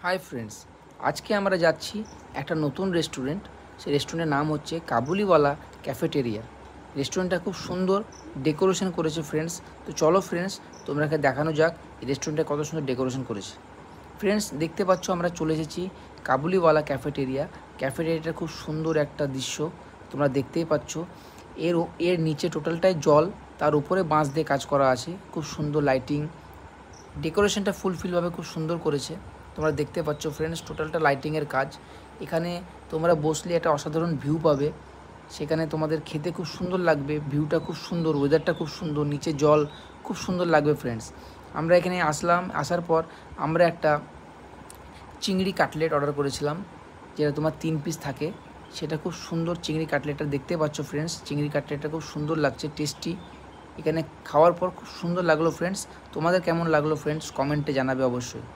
Hi friends, আজকে আমরা যাচ্ছি একটা নতুন রেস্টুরেন্ট। সেই রেস্টুরেন্টের নাম হচ্ছে কাবুলিওয়ালা ক্যাফেটেরিয়া। রেস্টুরেন্টটা খুব সুন্দর ডেকোরেশন করেছে ফ্রেন্ডস। তো চলো ফ্রেন্ডস, তোমরাকে দেখানো যাক এই রেস্টুরেন্টটা কত সুন্দর ডেকোরেশন করেছে। ফ্রেন্ডস, দেখতে পাচ্ছ আমরা চলে এসেছি কাবুলিওয়ালা ক্যাফেটেরিয়া। ক্যাফেটেরিয়াটা খুব সুন্দর একটা দৃশ্য তোমরা দেখতেই পাচ্ছ। এর নিচে টোটালটাই জল, তার উপরে বাঁশ দিয়ে কাজ করা আছে। খুব সুন্দর লাইটিং, ডেকোরেশনটা ফুলফিলভাবে খুব সুন্দর করেছে। তোমরা দেখতে পাচ্ছ ফ্রেন্ডস, টোটালটা লাইটিংয়ের কাজ। এখানে তোমরা বসলে একটা অসাধারণ ভিউ পাবে। সেখানে তোমাদের খেতে খুব সুন্দর লাগবে, ভিউটা খুব সুন্দর, ওয়েদারটা খুব সুন্দর, নিচে জল, খুব সুন্দর লাগবে ফ্রেন্ডস। আমরা এখানে আসার পর আমরা একটা চিংড়ি কাটলেট অর্ডার করেছিলাম, যেটা তোমার 3 পিস থাকে। সেটা খুব সুন্দর চিংড়ি কাটলেটটা দেখতে পাচ্ছ ফ্রেন্ডস। চিংড়ি কাটলেটটা খুব সুন্দর লাগছে, টেস্টি। এখানে খাওয়ার পর খুব সুন্দর লাগলো ফ্রেন্ডস। তোমাদের কেমন লাগলো ফ্রেন্ডস, কমেন্টে জানাবে অবশ্যই।